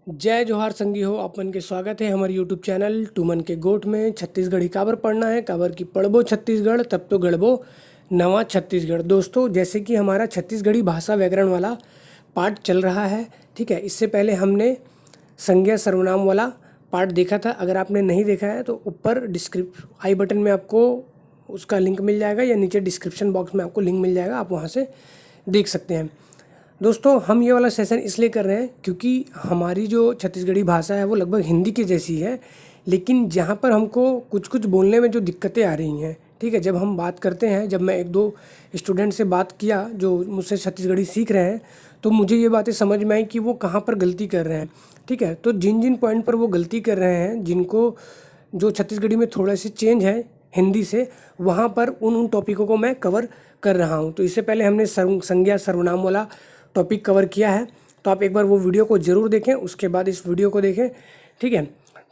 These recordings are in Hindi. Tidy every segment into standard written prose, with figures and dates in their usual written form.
जय जोहार संगी हो अपन के स्वागत है हमारे यूट्यूब चैनल टू मन के गोठ में। छत्तीसगढ़ी काबर पढ़ना है, काबर की पढ़बो छत्तीसगढ़ तब तो गढ़बो नवा छत्तीसगढ़। दोस्तों, जैसे कि हमारा छत्तीसगढ़ी भाषा व्याकरण वाला पार्ट चल रहा है, ठीक है। इससे पहले हमने संज्ञा सर्वनाम वाला पार्ट देखा था। अगर आपने नहीं देखा है तो ऊपर आई बटन में आपको उसका लिंक मिल जाएगा या नीचे डिस्क्रिप्शन बॉक्स में आपको लिंक मिल जाएगा, आप वहाँ से देख सकते हैं। दोस्तों, हम ये वाला सेशन इसलिए कर रहे हैं क्योंकि हमारी जो छत्तीसगढ़ी भाषा है वो लगभग हिंदी की जैसी है, लेकिन जहाँ पर हमको कुछ कुछ बोलने में जो दिक्कतें आ रही हैं, ठीक है। जब हम बात करते हैं, जब मैं एक दो स्टूडेंट से बात किया जो मुझसे छत्तीसगढ़ी सीख रहे हैं, तो मुझे ये बातें समझ में आई कि वो कहाँ पर गलती कर रहे हैं, ठीक है। तो जिन जिन पॉइंट पर वो गलती कर रहे हैं, जिनको जो छत्तीसगढ़ी में थोड़ा सी चेंज है हिंदी से, वहाँ पर उन टॉपिकों को मैं कवर कर रहा हूँ। तो इससे पहले हमने संज्ञा सर्वनाम वाला टॉपिक कवर किया है, तो आप एक बार वो वीडियो को ज़रूर देखें, उसके बाद इस वीडियो को देखें, ठीक है।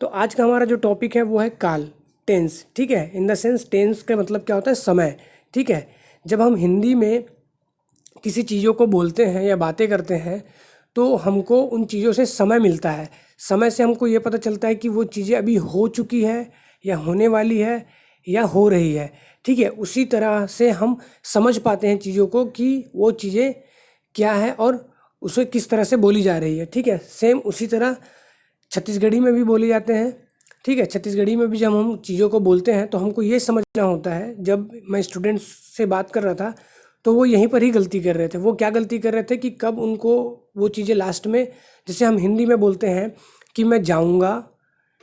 तो आज का हमारा जो टॉपिक है वो है काल, टेंस, ठीक है। इन द सेंस टेंस का मतलब क्या होता है, समय, ठीक है। जब हम हिंदी में किसी चीज़ों को बोलते हैं या बातें करते हैं तो हमको उन चीज़ों से समय मिलता है। समय से हमको ये पता चलता है कि वो चीज़ें अभी हो चुकी है या होने वाली है या हो रही है, ठीक है। उसी तरह से हम समझ पाते हैं चीज़ों को कि वो चीज़ें क्या है और उसे किस तरह से बोली जा रही है, ठीक है। सेम उसी तरह छत्तीसगढ़ी में भी बोले जाते हैं, ठीक है। छत्तीसगढ़ी में भी जब हम चीज़ों को बोलते हैं तो हमको ये समझना होता है। जब मैं स्टूडेंट्स से बात कर रहा था तो वो यहीं पर ही गलती कर रहे थे। वो क्या गलती कर रहे थे कि कब उनको वो चीज़ें लास्ट में, जैसे हम हिंदी में बोलते हैं कि मैं जाऊँगा,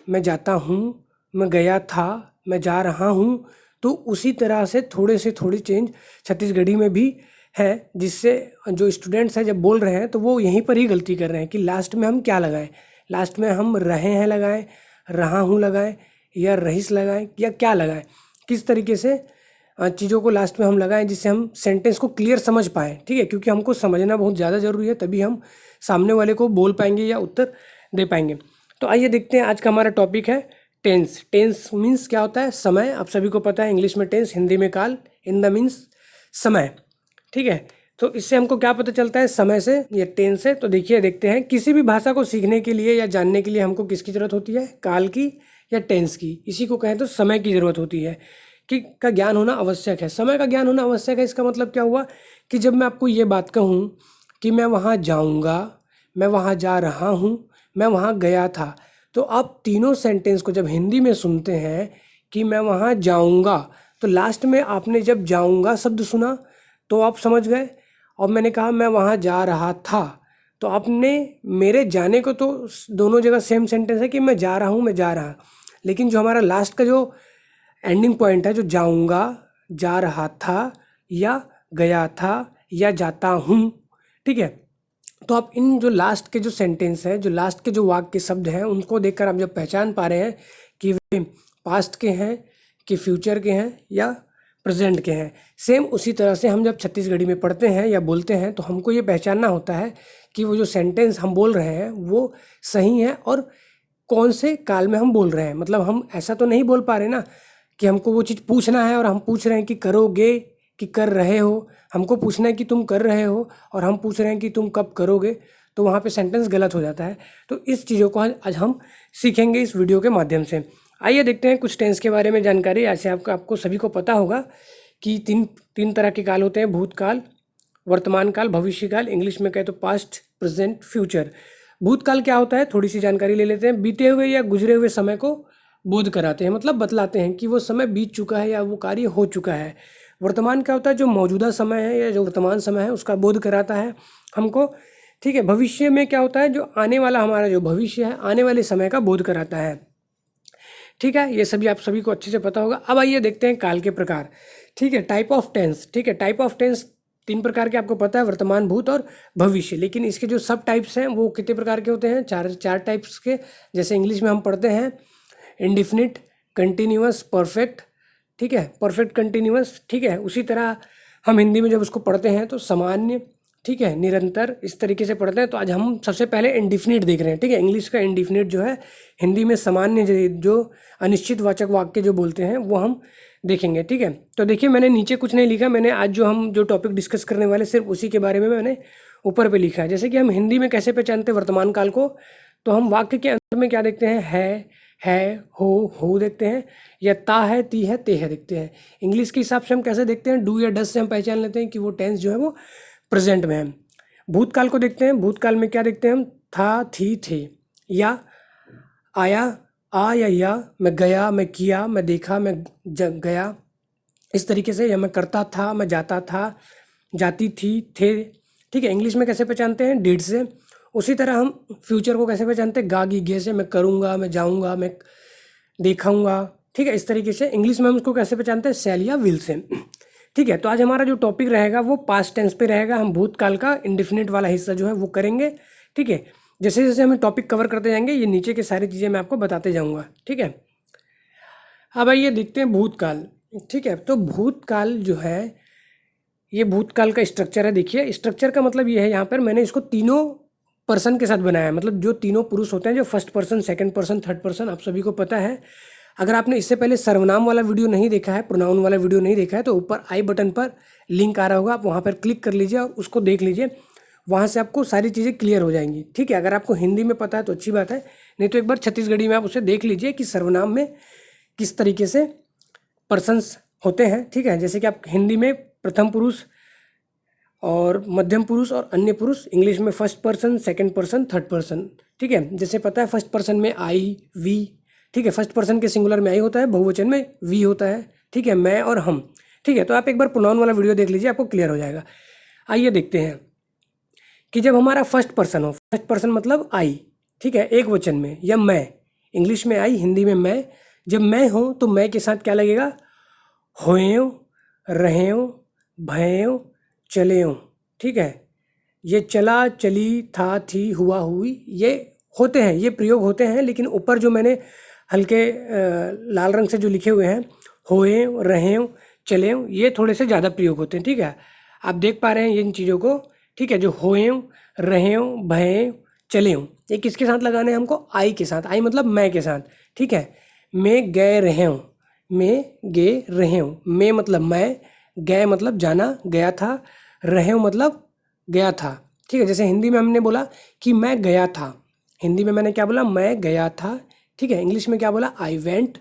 मैं जाता हूँ, मैं गया था, मैं जा रहा हूँ, तो उसी तरह से थोड़े से थोड़ी चेंज छत्तीसगढ़ी में भी है, जिससे जो स्टूडेंट्स हैं जब बोल रहे हैं तो वो यहीं पर ही गलती कर रहे हैं कि लास्ट में हम क्या लगाएं। लास्ट में हम रहे हैं लगाएं, रहा हूँ लगाएं, या रहीस लगाएं, या क्या लगाएं। किस तरीके से चीज़ों को लास्ट में हम लगाएं जिससे हम सेंटेंस को क्लियर समझ पाएँ, ठीक है। क्योंकि हमको समझना बहुत ज़्यादा ज़रूरी है, तभी हम सामने वाले को बोल पाएंगे या उत्तर दे पाएंगे। तो आइए देखते हैं, आज का हमारा टॉपिक है टेंस। टेंस मीन्स क्या होता है, समय। आप सभी को पता है, इंग्लिश में टेंस, हिंदी में काल, इन द मीन्स समय, ठीक है। तो इससे हमको क्या पता चलता है, समय से या टेंस से। तो देखिए, देखते हैं, किसी भी भाषा को सीखने के लिए या जानने के लिए हमको किसकी ज़रूरत होती है, काल की या टेंस की। इसी को कहें तो समय की ज़रूरत होती है, कि का ज्ञान होना आवश्यक है। समय का ज्ञान होना आवश्यक है, इसका मतलब क्या हुआ कि जब मैं आपको ये बात कहूँ कि मैं वहाँ जाऊँगा, मैं वहाँ जा रहा हूँ, मैं वहाँ गया था, तो आप तीनों सेंटेंस को जब हिंदी में सुनते हैं कि मैं वहाँ जाऊँगा, तो लास्ट में आपने जब जाऊँगा शब्द सुना तो आप समझ गए, और मैंने कहा मैं वहाँ जा रहा था, तो आपने मेरे जाने को, तो दोनों जगह सेम सेंटेंस है कि मैं जा रहा हूँ, मैं जा रहा। लेकिन जो हमारा लास्ट का जो एंडिंग पॉइंट है, जो जाऊँगा, जा रहा था, या गया था, या जाता हूँ, ठीक है। तो आप इन जो लास्ट के जो सेंटेंस है, जो लास्ट के जो वाक्य के शब्द हैं, उनको देखकर आप जब पहचान पा रहे हैं कि वे पास्ट के हैं, कि फ्यूचर के हैं, या प्रेजेंट के हैं, सेम उसी तरह से हम जब छत्तीसगढ़ी में पढ़ते हैं या बोलते हैं तो हमको ये पहचानना होता है कि वो जो सेंटेंस हम बोल रहे हैं वो सही है और कौन से काल में हम बोल रहे हैं। मतलब हम ऐसा तो नहीं बोल पा रहे ना कि हमको वो चीज़ पूछना है और हम पूछ रहे हैं कि करोगे कि कर रहे हो। हमको पूछना है कि तुम कर रहे हो और हम पूछ रहे हैं कि तुम कब करोगे, तो वहाँ पे सेंटेंस गलत हो जाता है। तो इस चीज़ों को आज हम सीखेंगे इस वीडियो के माध्यम से। आइए देखते हैं कुछ टेंस के बारे में जानकारी। ऐसे आपको सभी को पता होगा कि तीन तरह के काल होते हैं, भूतकाल, वर्तमान काल, भविष्य काल। इंग्लिश में कहे तो पास्ट, प्रेजेंट, फ्यूचर। भूतकाल क्या होता है, थोड़ी सी जानकारी ले लेते हैं। बीते हुए या गुजरे हुए समय को बोध कराते हैं, मतलब बतलाते हैं कि वो समय बीत चुका है या वो कार्य हो चुका है। वर्तमान क्या होता है, जो मौजूदा समय है या जो वर्तमान समय है उसका बोध कराता है हमको, ठीक है। भविष्य में क्या होता है, जो आने वाला हमारा जो भविष्य है, आने वाले समय का बोध कराता है, ठीक है। ये सभी आप सभी को अच्छे से पता होगा। अब आइए देखते हैं काल के प्रकार, ठीक है। टाइप ऑफ टेंस, ठीक है। टाइप ऑफ टेंस तीन प्रकार के आपको पता है, वर्तमान, भूत और भविष्य। लेकिन इसके जो सब टाइप्स हैं वो कितने प्रकार के होते हैं, चार टाइप्स के। जैसे इंग्लिश में हम पढ़ते हैं इंडिफिनिट, कंटिन्यूअस, परफेक्ट, ठीक है, परफेक्ट कंटिन्यूअस, ठीक है। उसी तरह हम हिंदी में जब उसको पढ़ते हैं तो सामान्य, ठीक है, निरंतर, इस तरीके से पढ़ते हैं। तो आज हम सबसे पहले इंडिफिनिट देख रहे हैं, ठीक है। इंग्लिश का इंडिफिनिट जो है, हिंदी में सामान्य जो अनिश्चित वाचक वाक्य जो बोलते हैं वो हम देखेंगे, ठीक है। तो देखिए, मैंने नीचे कुछ नहीं लिखा, मैंने आज हम जो टॉपिक डिस्कस करने वाले सिर्फ उसी के बारे में मैंने ऊपर पे लिखा है। जैसे कि हम हिंदी में कैसे पहचानते हैं वर्तमान काल को, तो हम वाक्य के अंत में क्या देखते हैं, है, हो देखते हैं, या ता है, ती है, ते है देखते हैं। इंग्लिश के हिसाब से हम कैसे देखते हैं, डू या डस से हम पहचान लेते हैं कि वो टेंस जो है वो प्रेजेंट में है। भूतकाल को देखते हैं, भूतकाल में क्या देखते हैं हम, था, थी, थे, या आया, आ या, मैं गया, मैं किया, मैं देखा, मैं गया, इस तरीके से, या मैं करता था, मैं जाता था, जाती थी, थे। ठीक है, इंग्लिश में कैसे पहचानते हैं, डिड से। उसी तरह हम फ्यूचर को कैसे पहचानते हैं, गा गी गे से, मैं करूँगा, मैं जाऊँगा, मैं देखाऊँगा। ठीक है, इस तरीके से इंग्लिश में हम उसको कैसे पहचानते हैं, शैल या विल से। ठीक है, तो आज हमारा जो टॉपिक रहेगा वो पास्ट टेंस पे रहेगा। हम भूतकाल का इंडेफिनिट वाला हिस्सा जो है वो करेंगे। ठीक है, जैसे जैसे हमें टॉपिक कवर करते जाएंगे, ये नीचे की सारी चीज़ें मैं आपको बताते जाऊँगा। ठीक है, अब आइए देखते हैं भूतकाल। ठीक है, तो भूतकाल जो है, ये भूतकाल का स्ट्रक्चर है। देखिए, स्ट्रक्चर का मतलब ये है, यहाँ पर मैंने इसको तीनों पर्सन के साथ बनाया है। मतलब जो तीनों पुरुष होते हैं, जो first person, second person, third person, आप सभी को पता है। अगर आपने इससे पहले सर्वनाम वाला वीडियो नहीं देखा है, प्रोनाउन वाला वीडियो नहीं देखा है, तो ऊपर आई बटन पर लिंक आ रहा होगा, आप वहाँ पर क्लिक कर लीजिए और उसको देख लीजिए। वहाँ से आपको सारी चीज़ें क्लियर हो जाएंगी। ठीक है, अगर आपको हिंदी में पता है तो अच्छी बात है, नहीं तो एक बार छत्तीसगढ़ी में आप उसे देख लीजिए कि सर्वनाम में किस तरीके से पर्सन्स होते हैं। ठीक है, जैसे कि आप हिंदी में प्रथम पुरुष और मध्यम पुरुष और अन्य पुरुष, इंग्लिश में first person, second person, third person. ठीक है, जैसे पता है फर्स्ट पर्सन में आई, वी। ठीक है, फर्स्ट पर्सन के सिंगुलर में आई होता है, बहुवचन में वी होता है। ठीक है, मैं और हम। ठीक है, तो आप एक बार प्रोनाउन वाला वीडियो देख लीजिए, आपको क्लियर हो जाएगा। आइए देखते हैं कि जब हमारा फर्स्ट पर्सन हो, फर्स्ट पर्सन मतलब आई, ठीक है, एक वचन में, या मैं, इंग्लिश में आई, हिंदी में मैं। जब मैं हूँ तो मैं के साथ क्या लगेगा, होएं, रहें, भयें, चलें। ठीक है, ये चला, चली, था, थी, हुआ, हुई, ये होते हैं, ये प्रयोग होते हैं। लेकिन ऊपर जो मैंने हल्के लाल रंग से जो लिखे हुए हैं, होएं, रहें, चलें, ये थोड़े से ज़्यादा प्रयोग होते हैं। ठीक है, आप देख पा रहे हैं इन चीज़ों को। ठीक है, जो होएं, रहें, भयें, चलें, ये किसके साथ लगाने हैं हमको, आई के साथ। आई मतलब मैं के साथ। ठीक है, मैं गए रहें, मैं गे रहे हूँ, मैं मतलब मैं, गए मतलब जाना, गया था, रहे मतलब गया था। ठीक है, जैसे हिंदी में हमने बोला कि मैं गया था, हिंदी में मैंने क्या बोला, मैं गया था। ठीक है, इंग्लिश में क्या बोला, आई वेंट।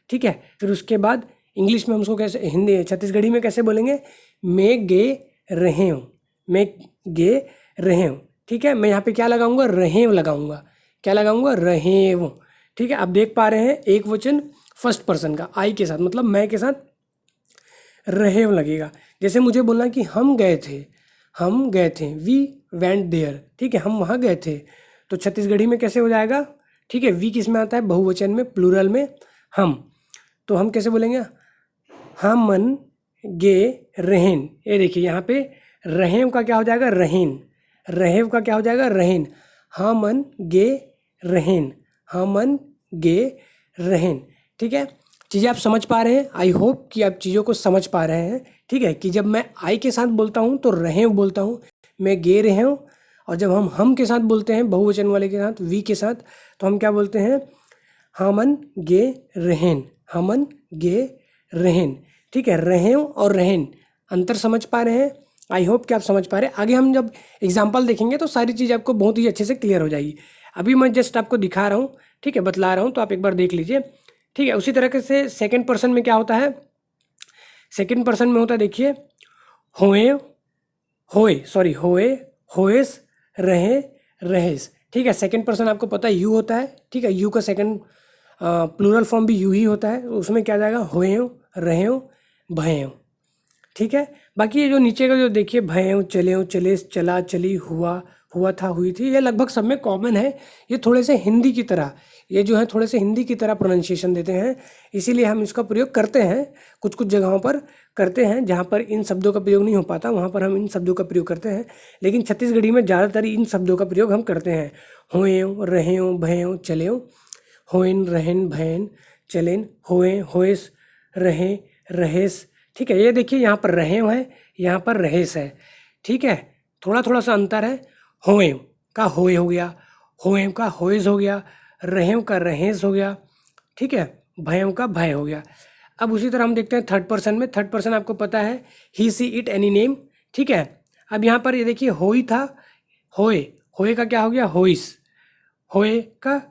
ठीक है, फिर उसके बाद इंग्लिश में हम उसको कैसे, हिंदी छत्तीसगढ़ी में कैसे बोलेंगे, मैं गे रहे हूँ, मैं गे रहे हूँ। ठीक है, मैं यहाँ पे क्या लगाऊंगा, रहें लगाऊंगा। क्या लगाऊंगा, रहें। ठीक है, आप देख पा रहे हैं एक वचन फर्स्ट पर्सन का आई के साथ, मतलब मैं के साथ रहे लगेगा। जैसे मुझे बोलना कि हम गए थे, हम गए थे, वी वेंट देयर। ठीक है, हम वहाँ गए थे, तो छत्तीसगढ़ी में कैसे हो जाएगा। ठीक है, वी किस में आता है, बहुवचन में, प्लूरल में, हम। तो हम कैसे बोलेंगे, हम मन गे रहेन। ये देखिए यहाँ पे रहें का क्या हो जाएगा, रहेन। रहेव का क्या हो जाएगा, रहेन। हम मन गे रहेन, हम मन गे रहेन। ठीक है, चीज़ें आप समझ पा रहे हैं, आई होप कि आप चीज़ों को समझ पा रहे हैं। ठीक है, कि जब मैं आई के साथ बोलता हूँ तो रहें बोलता हूँ, मैं गे रहे हूँ। और जब हम के साथ बोलते हैं, बहुवचन वाले के साथ, वी के साथ, तो हम क्या बोलते हैं, हमन गे रहेन, हमन गे रहेन। ठीक है, रहें और रहेन, अंतर समझ पा रहे हैं। आई होप कि आप समझ पा रहे हैं। आगे हम जब एग्जाम्पल देखेंगे तो सारी चीज़ आपको बहुत ही अच्छे से क्लियर हो जाएगी। अभी मैं जस्ट आपको दिखा रहा हूँ, ठीक है, बतला रहा हूँ, तो आप एक बार देख लीजिए। ठीक है, उसी तरह से सेकंड पर्सन में क्या होता है, सेकंड पर्सन में होता है, देखिए, होए, होए, सॉरी, होए, होएस, रहे, रहेस। ठीक है, सेकंड पर्सन आपको पता है यू होता है। ठीक है, यू का सेकंड प्लूरल फॉर्म भी यू ही होता है, तो उसमें क्या जाएगा, होए, रहे, भये। ठीक है, बाकी ये जो नीचे का जो देखिए, भये, चले, चले, चला, चली, हुआ, हुआ था, हुई थी, ये लगभग सब में कॉमन है। ये थोड़े से हिंदी की तरह, ये जो है थोड़े से हिंदी की तरह प्रोनाउंसिएशन देते हैं, इसीलिए हम इसका प्रयोग करते हैं। कुछ कुछ जगहों पर करते हैं जहाँ पर इन शब्दों का प्रयोग नहीं हो पाता, वहाँ पर हम इन शब्दों का प्रयोग करते हैं। लेकिन छत्तीसगढ़ी में ज़्यादातर इन शब्दों का प्रयोग हम करते हैं, होएं, रहें, भयें, चलें, होएन, रहें, भयें, चलें, होएं, होएस, रहें, रहेस। ठीक है, ये देखिए यहाँ पर रहें है, यहाँ पर रहेस है। ठीक है, थोड़ा थोड़ा सा अंतर है। होएं का होए हो गया, होएं का होएस हो गया, रहें का रहेस हो गया। ठीक है, भयों का भय हो गया। अब उसी तरह हम देखते हैं थर्ड पर्सन में। थर्ड पर्सन आपको पता है, ही, सी, इट, एनी नेम। ठीक है, अब यहाँ पर ये देखिए, होई था, होए, होए का क्या हो गया, होइस, होए का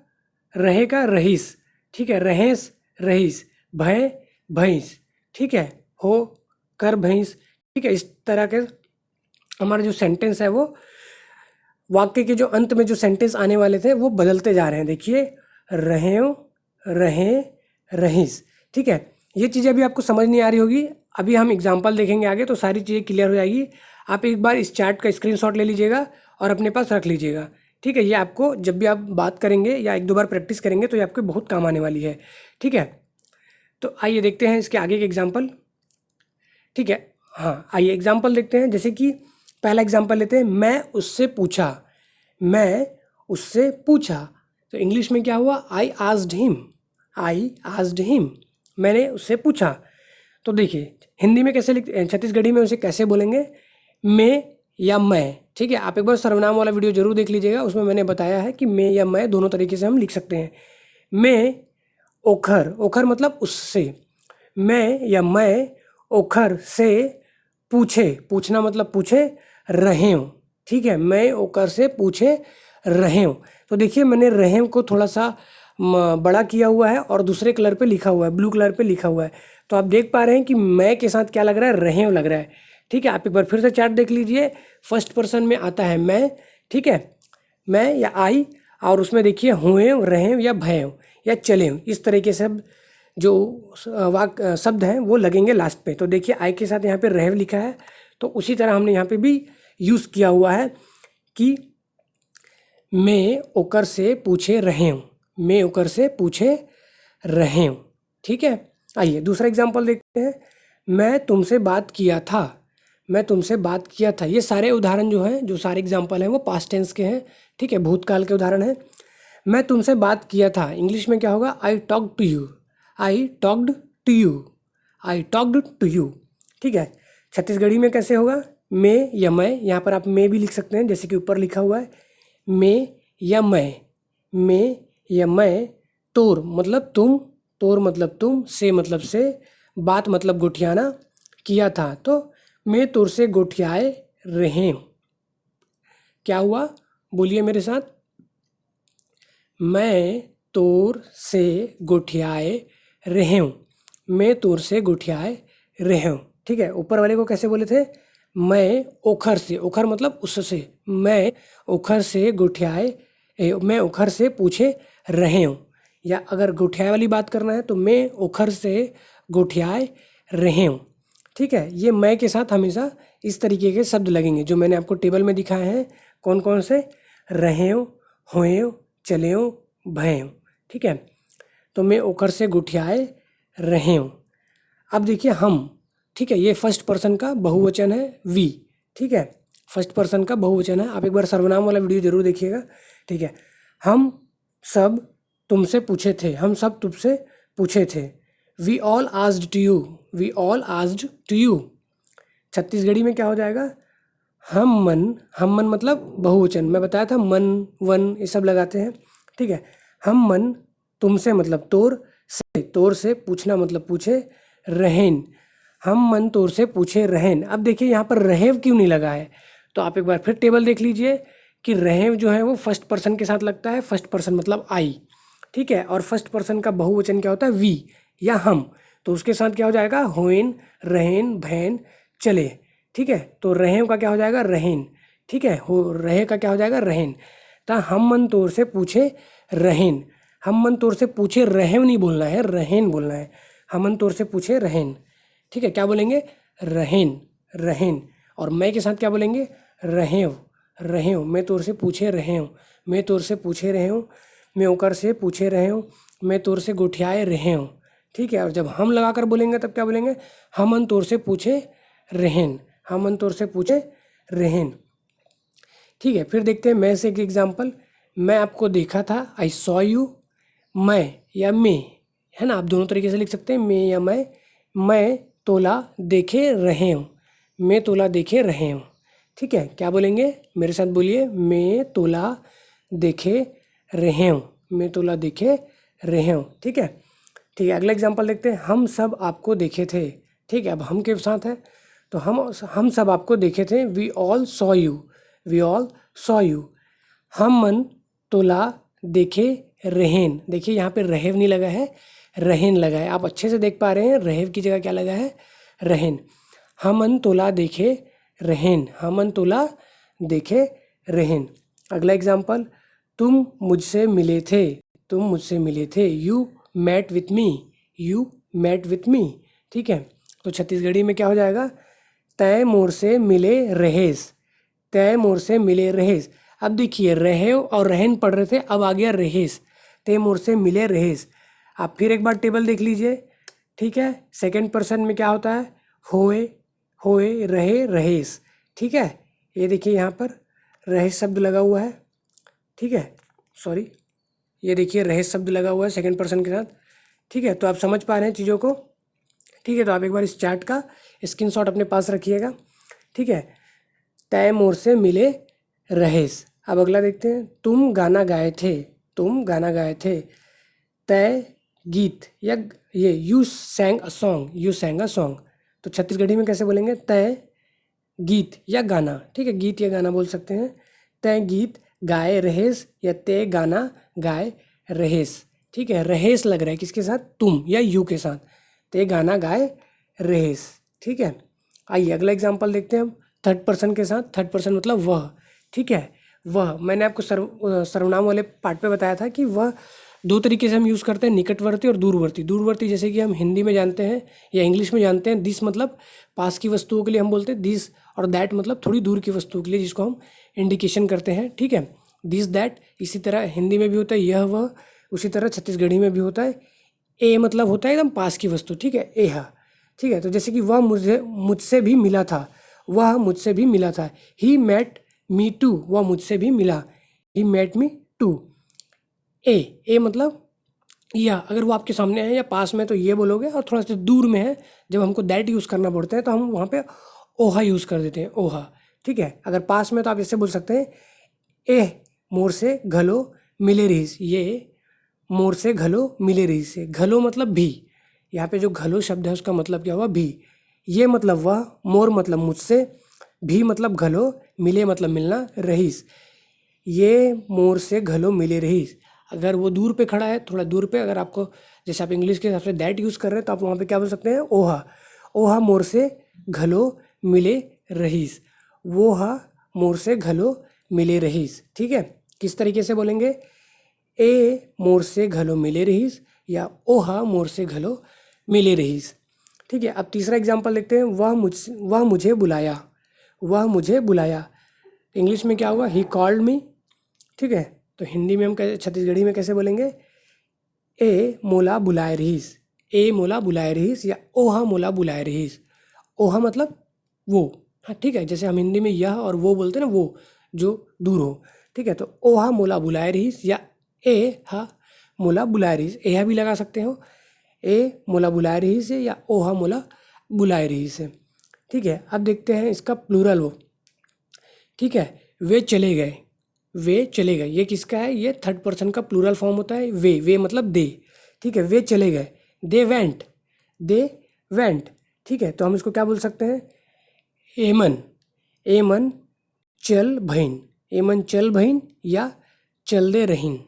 रहे का रहीस, ठीक है, रहेस रहीस, भय भैंस, ठीक है, हो कर भैंस, ठीक है। इस तरह के हमारा जो सेंटेंस है वो वाक्य के जो अंत में जो सेंटेंस आने वाले थे वो बदलते जा रहे हैं। देखिए, रहें, रहें, रहीस, ठीक है। ये चीज़ें अभी आपको समझ नहीं आ रही होगी, अभी हम एग्जाम्पल देखेंगे आगे तो सारी चीज़ें क्लियर हो जाएगी। आप एक बार इस चार्ट का स्क्रीनशॉट ले लीजिएगा और अपने पास रख लीजिएगा, ठीक है। ये आपको जब भी आप बात करेंगे या एक दो बार प्रैक्टिस करेंगे तो ये आपको बहुत काम आने वाली है, ठीक है। तो आइए देखते हैं इसके आगे के एग्जाम्पल, ठीक है। हाँ, आइए एग्जाम्पल देखते हैं। जैसे कि पहला एग्जाम्पल लेते हैं, मैं उससे पूछा, मैं उससे पूछा। तो इंग्लिश में क्या हुआ, I asked him, I asked him, मैंने उससे पूछा। तो देखिए हिंदी में कैसे लिख, छत्तीसगढ़ी में उसे कैसे बोलेंगे, मैं या मैं, ठीक है। आप एक बार सर्वनाम वाला वीडियो जरूर देख लीजिएगा, उसमें मैंने बताया है कि मैं या मैं दोनों तरीके से हम लिख सकते हैं। मैं ओखर, ओखर मतलब उससे, मैं या मैं ओखर से पूछे, पूछना मतलब पूछे रहे हूँ, ठीक है। मैं ओकर से पूछे रहे हूँ। तो देखिए मैंने रहे को थोड़ा सा बड़ा किया हुआ है और दूसरे कलर पे लिखा हुआ है, ब्लू कलर पे लिखा हुआ है। तो आप देख पा रहे हैं कि मैं के साथ क्या लग रहा है, रहे लग रहा है, ठीक है। आप एक बार फिर से चार्ट देख लीजिए, फर्स्ट पर्सन में आता है मैं, ठीक है, मैं या आई, और उसमें देखिए हुए, रहे या भय या चले, इस तरीके से जो शब्द हैं वो लगेंगे लास्ट पे। तो देखिए आई के साथ यहाँ पे रह लिखा है, तो उसी तरह हमने यहाँ पे भी यूज़ किया हुआ है कि मैं ओकर से पूछे रहे हूँ, मैं ओकर से पूछे रहे हूँ, ठीक है। आइए दूसरा एग्जाम्पल देखते हैं, मैं तुमसे बात किया था, मैं तुमसे बात किया था। ये सारे उदाहरण जो हैं, जो सारे एग्जाम्पल हैं वो पास्ट टेंस के हैं, ठीक है, भूतकाल के उदाहरण हैं। मैं तुमसे बात किया था, इंग्लिश में क्या होगा, I talk to you, I talked to you, I talked to you, ठीक है। छत्तीसगढ़ी में कैसे होगा, मैं या मैं, यहाँ पर आप मैं भी लिख सकते हैं जैसे कि ऊपर लिखा हुआ है, मैं या मैं या मैं, तोर मतलब तुम, तोर मतलब तुम, से मतलब से, बात मतलब गोठियाना, किया था तो मैं तोर से गोठियाए रहे हूँ। क्या हुआ, बोलिए मेरे साथ, मैं तोर से गोठियाए रहे हूँ, मैं तोर से गोठियाए रहे हूँ, ठीक है। ऊपर वाले को कैसे बोले थे, मैं ओखर से, ओखर मतलब उससे, मैं ओखर से गोठियाए, मैं ओखर से पूछे रहे हूँ। या अगर गोठियाए वाली बात करना है तो मैं ओखर से गोठियाए रहे हूँ, ठीक है। ये मैं के साथ हमेशा इस तरीके के शब्द लगेंगे जो मैंने आपको टेबल में दिखाए हैं, कौन कौन से, रहे हो, होए, चले हो, भय हो, ठीक है। तो मैं ओखर से गुठियाए रहे हूँ। अब देखिए हम, ठीक है, ये फर्स्ट पर्सन का बहुवचन है वी, ठीक है, फर्स्ट पर्सन का बहुवचन है। आप एक बार सर्वनाम वाला वीडियो जरूर देखिएगा, ठीक है। हम सब तुमसे पूछे थे, हम सब तुमसे पूछे थे, we all asked to you, we all asked to you. Chhattisgarhi में क्या हो जाएगा, हम मन मतलब बहुवचन, मैं बताया था मन वन ये सब लगाते हैं, ठीक है। हम मन तुमसे मतलब तोर से, तोर से पूछना मतलब पूछे, रहेन, हम मन तोर से पूछे रहेन। अब देखिए यहाँ पर रहेव क्यों नहीं लगा है, तो आप एक बार फिर टेबल देख लीजिए कि रहेव जो है वो फर्स्ट पर्सन के साथ लगता है, फर्स्ट पर्सन मतलब आई, ठीक है। और फर्स्ट पर्सन का बहुवचन क्या होता है, वी या हम, तो उसके साथ क्या हो जाएगा, होइन, रहेन, भैन, चले, ठीक है। तो रहें का क्या हो जाएगा, रहेन, ठीक है, हो रहे का क्या हो जाएगा, रहेन। तो हम मन तोर से पूछे रहेन, हम मन तोर से पूछे रहें नहीं बोलना है, रहेन बोलना है, हम मन तोर से पूछे रहेन, ठीक है। क्या बोलेंगे, रहेन, रहेन। और मैं के साथ क्या बोलेंगे, रहें, रहें, मैं तोर से पूछे रहे हूँ, मैं तोर से पूछे रहे हूँ, मैं ओकर से पूछे रहे हूँ, मैं तोर से गुठियाए रहे हूँ, ठीक है। और जब हम लगा कर बोलेंगे तब क्या बोलेंगे, हमन तोर से पूछे रहेन, हमन तोर से पूछे रहेन, ठीक है। फिर देखते हैं मैं से एक एग्जाम्पल, मैं आपको देखा था, आई सॉ यू, मैं या मैं, है ना, आप दोनों तरीके से लिख सकते हैं, मैं या मैं तोला देखे रहे हूँ, मैं तोला देखे रहे हूँ, ठीक है। क्या बोलेंगे, मेरे साथ बोलिए, मैं तोला देखे रहे हूँ, मैं तोला देखे रहे हूँ, ठीक है। ठीक है, अगला एग्जाम्पल देखते हैं, हम सब आपको देखे थे, ठीक है। अब हम के साथ है तो हम सब आपको देखे थे, we all saw you, we all saw you, हम मन तोला देखे रहेन। देखिए यहाँ पे रहेव नहीं लगा है, रहेन लगा है। आप अच्छे से देख पा रहे हैं, रहेव की जगह क्या लगा है, रहेन। हमन तोला देखे रहेन, हमन तोला देखे रहेन। अगला एग्जाम्पल, तुम मुझसे मिले थे, तुम मुझसे मिले थे। You met with me, you met with me. ठीक है, तो छत्तीसगढ़ी में क्या हो जाएगा, तय मोर से मिले रहेस, तय मोर से मिले रहेस। अब देखिए रहेव और रहन पढ़ रहे थे, अब आ गया रहेस, तय मोर से मिले रहेस। आप फिर एक बार टेबल देख लीजिए। ठीक है, सेकंड पर्सन में क्या होता है, होए, होए, रहे, रहेस। ठीक है, ये देखिए यहाँ पर रहेस शब्द लगा हुआ है। ठीक है, सॉरी, ये देखिए रहेस शब्द लगा हुआ है सेकंड पर्सन के साथ। ठीक है, तो आप समझ पा रहे हैं चीज़ों को। ठीक है, तो आप एक बार इस चार्ट का स्क्रीनशॉट अपने पास रखिएगा। ठीक है, तय मोर से मिले रहेस। अब अगला देखते हैं, तुम गाना गाए थे, तुम गाना गाए थे। तय गीत या ये you सैंग a song, you सैंग a song. तो छत्तीसगढ़ी में कैसे बोलेंगे, तय गीत या गाना। ठीक है, गीत या गाना बोल सकते हैं। तय गीत गाए रहेस या तय गाना गाए रहेस। ठीक है, रहेस लग रहा है किसके साथ, तुम या यू के साथ, तय गाना गाए रहेस। ठीक है, आइए अगला एग्जाम्पल देखते हैं हम थर्ड पर्सन के साथ। थर्ड पर्सन मतलब वह। ठीक है, वह, मैंने आपको सर्वनाम वाले पार्ट पे बताया था कि वह दो तरीके से हम यूज़ करते हैं, निकटवर्ती और दूरवर्ती। दूरवर्ती जैसे कि हम हिंदी में जानते हैं या इंग्लिश में जानते हैं, दिस मतलब पास की वस्तुओं के लिए हम बोलते हैं दिस, और दैट मतलब थोड़ी दूर की वस्तुओं के लिए जिसको हम इंडिकेशन करते हैं। ठीक है, दिस दैट इसी तरह हिंदी में भी होता है यह वह, उसी तरह छत्तीसगढ़ी में भी होता है। ए मतलब होता है एकदम पास की वस्तु। ठीक है, एहा। ठीक है, तो जैसे कि वह मुझसे भी मिला था, वह मुझसे भी मिला था। ही मेट मी टू, वह मुझसे भी मिला, ही मेट मी टू। ए मतलब या, अगर वो आपके सामने है या पास में तो ये बोलोगे, और थोड़ा सा दूर में है जब हमको दैट यूज़ करना पड़ता है तो हम वहाँ पे ओहा यूज़ कर देते हैं, ओहा। ठीक है, अगर पास में तो आप इससे बोल सकते हैं, ए मोर से घलो मिले रहीस, ये मोर से घलो मिले रहीस से। घलो मतलब भी, यहाँ पे जो घलो शब्द है उसका मतलब क्या हुआ, भी। ये मतलब वह, मोर मतलब मुझसे, भी मतलब घलो, मिले मतलब मिलना, रहीस, ये मोर से घलो मिले रहीस। अगर वो दूर पे खड़ा है, थोड़ा दूर पे, अगर आपको जैसे आप इंग्लिश के हिसाब से दैट यूज़ कर रहे हैं तो आप वहाँ पे क्या बोल सकते हैं, ओहा, ओहा मोर से घलो मिले रहीस, वो हा मोर से घलो मिले रहीस। ठीक है, किस तरीके से बोलेंगे, ए मोर से घलो मिले रहीस या ओहा मोर से घलो मिले रहीस। ठीक है, अब तीसरा एग्जाम्पल देखते हैं, वह मुझे बुलाया, वह मुझे बुलाया। इंग्लिश में क्या हुआ, ही कॉल्ड मी। ठीक है, तो हिंदी में हम कैसे, छत्तीसगढ़ी में कैसे बोलेंगे, ए मोला बुलाए रहीस, ए मोला बुलाए रहीस या ओहा मोला बुलाए रहीस। ओहा मतलब वो। हाँ, ठीक है, जैसे हम हिंदी में यह और वो बोलते हैं ना, वो जो दूर हो। ठीक है, तो ओहा मोला बुलाए रहीस या ए हा मोला बुलाए रहीस, एहा भी लगा सकते हो, ए मोला बुलाए रहीस है या ओहा मोला बुलाए रहीस है। ठीक है, अब देखते हैं इसका प्लूरल वो। ठीक है, वे चले गए, वे चले गए, ये किसका है, ये थर्ड पर्सन का प्लूरल फॉर्म होता है, वे मतलब दे। ठीक है, वे चले गए, दे वेंट, दे वेंट। ठीक है, तो हम इसको क्या बोल सकते हैं, एमन, एमन चल भईन, एमन चल भईन या चल दे रहीन,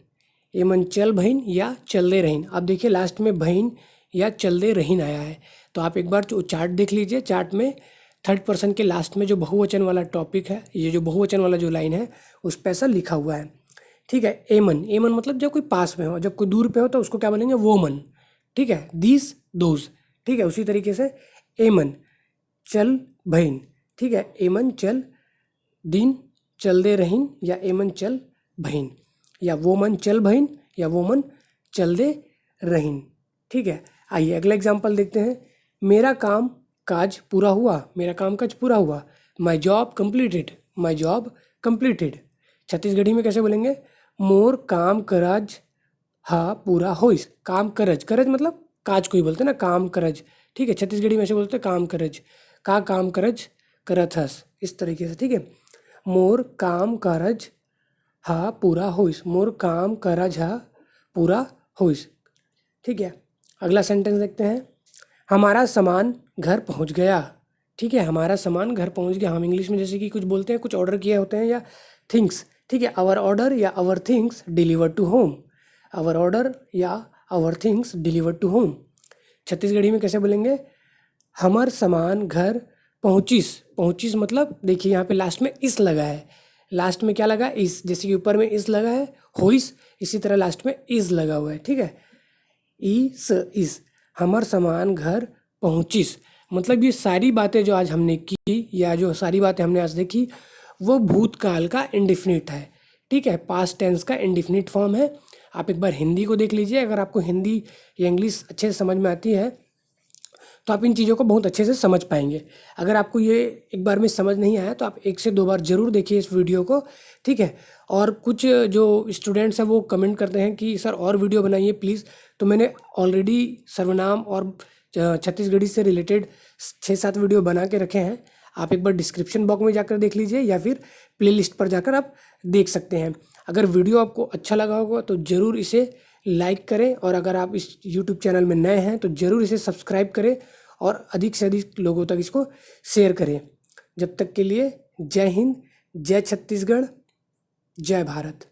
एमन चल भईन या चल दे रहीन। अब देखिए लास्ट में भईन या चल दे रहीन आया है, तो आप एक बार जो चार्ट देख लीजिए, चार्ट में थर्ड पर्सन के लास्ट में जो बहुवचन वाला टॉपिक है, ये जो बहुवचन वाला जो लाइन है उस पर ऐसा लिखा हुआ है। ठीक है, एमन, एमन मतलब जब कोई पास में हो, जब कोई दूर पे हो तो उसको क्या बोलेंगे, वो मन। ठीक है, दीस दोज। ठीक है, उसी तरीके से एमन चल भईन। ठीक है, एमन चल दिन चल दे रहीन या एमन चल भईन, या वो मन चल भईन या वो मन चल दे रहीन। ठीक है, आइए अगला एग्जाम्पल देखते हैं, मेरा काम काज पूरा हुआ, मेरा काम काज पूरा हुआ, my job completed, my job completed. Chhattisgarhi में कैसे बोलेंगे, मोर काम कराज हा पूरा होइस, काम करज, करज मतलब काज को ही बोलते हैं ना, काम करज। ठीक है, छत्तीसगढ़ी में ऐसे बोलते हैं काम करज, का काम करज करत हस, इस तरीके से। ठीक है, मोर काम करज हा पूरा होइस, मोर काम करज हा पूरा होइस। ठीक है, अगला सेंटेंस देखते हैं, हमारा सामान घर पहुंच गया। ठीक है, हमारा सामान घर पहुंच गया। हम इंग्लिश में जैसे कि कुछ बोलते हैं, कुछ ऑर्डर किए होते हैं या थिंग्स, ठीक है, आवर ऑर्डर या our things deliver to home, our order या our things deliver to home. Chhattisgarhi में कैसे बोलेंगे, हमर सामान घर पहुँचिस। पहुँचिस मतलब देखिए यहाँ पे लास्ट में इस लगा है, लास्ट में क्या लगा है, इस, जैसे कि ऊपर में इस लगा है होइस, इसी तरह लास्ट में इस लगा हुआ है, ठीक है। इस हमर सामान घर पहुँचिस मतलब ये सारी बातें जो आज हमने की या जो सारी बातें हमने आज देखी वो भूतकाल का इंडेफिनिट है, ठीक है, पास्ट टेंस का इंडेफिनिट फॉर्म है। आप एक बार हिंदी को देख लीजिए, अगर आपको हिंदी या इंग्लिश अच्छे से समझ में आती है तो आप इन चीज़ों को बहुत अच्छे से समझ पाएंगे। अगर आपको ये एक बार में समझ नहीं आया तो आप 1 से 2 बार ज़रूर देखिए इस वीडियो को, ठीक है। और कुछ जो स्टूडेंट्स हैं वो कमेंट करते हैं कि सर और वीडियो बनाइए प्लीज़, तो मैंने ऑलरेडी सर्वनाम और छत्तीसगढ़ी से रिलेटेड 6-7 वीडियो बना के रखे हैं। आप एक बार डिस्क्रिप्शन बॉक्स में जाकर देख लीजिए या फिर प्लेलिस्ट पर जाकर आप देख सकते हैं। अगर वीडियो आपको अच्छा लगा होगा तो ज़रूर इसे लाइक करें, और अगर आप इस यूट्यूब चैनल में नए हैं तो ज़रूर इसे सब्सक्राइब करें और अधिक से अधिक लोगों तक इसको शेयर करें। जब तक के लिए जय हिंद, जय छत्तीसगढ़, जय भारत।